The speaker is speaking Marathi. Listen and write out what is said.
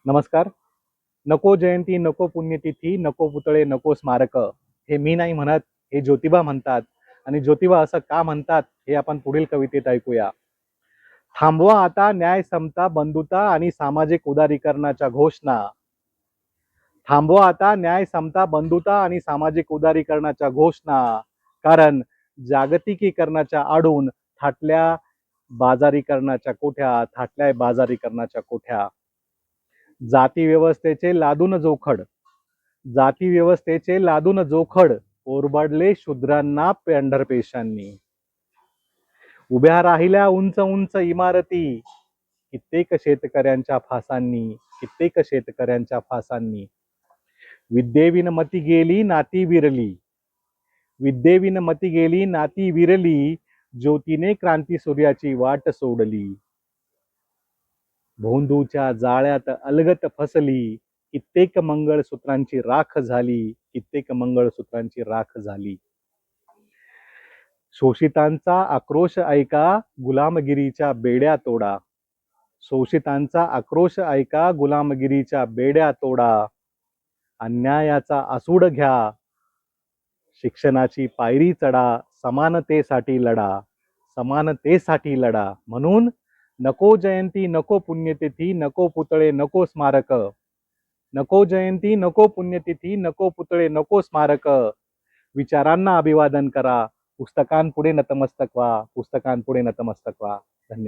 नमस्कार. नको जयंती, नको पुण्यतिथी, नको पुतळे, नको स्मारक. हे मी नाही म्हणत, हे ज्योतिबा म्हणतात. आणि ज्योतिबा असं का म्हणतात हे आपण पुढील कवितेत ऐकूया. थांबवा आता न्याय, समता, बंधुता आणि सामाजिक उदारीकरणाच्या घोषणा. थांबवा आता न्याय, समता, बंधुता आणि सामाजिक उदारीकरणाच्या घोषणा. कारण जागतिकीकरणाच्या आडून थाटल्या बाजारीकरणाच्या कोठ्या, थाटल्या बाजारीकरणाच्या कोठ्या. जाती व्यवस्थेचे लादून जोखड, जाती व्यवस्थेचे लादून जोखड ओरबाडले शूद्रांना पेंढरपेशांनी. उभ्या राहिल्या उंच उंच इमारती, कित्येक शेतकऱ्यांच्या फासांनी, कित्येक शेतकऱ्यांच्या फासांनी. विद्येविन मती गेली नाती विरली, विद्येविन मती गेली नाती विरली, ज्योतीने क्रांती सूर्याची वाट सोडली. भोंदूच्या जाळ्यात अलगत फसली, कित्येक मंगळसूत्रांची राख झाली, कित्येक मंगळसूत्रांची राख झाली. शोषितांचा आक्रोश ऐका, गुलामगिरीच्या बेड्या तोडा. शोषितांचा आक्रोश ऐका, गुलामगिरीच्या बेड्या तोडा. अन्यायाचा आसूड घ्या, शिक्षणाची पायरी चढा, समानतेसाठी लढा, समानतेसाठी लढा. म्हणून नको जयंती, नको पुण्यतिथी, नको पुतळे, नको स्मारक. नको जयंती, नको पुण्यतिथी, नको पुतळे, नको स्मारक. विचारांना अभिवादन करा, पुस्तकांपुढे नतमस्तक व्हा, पुस्तकांपुढे नतमस्तक व्हा. धन्यवाद.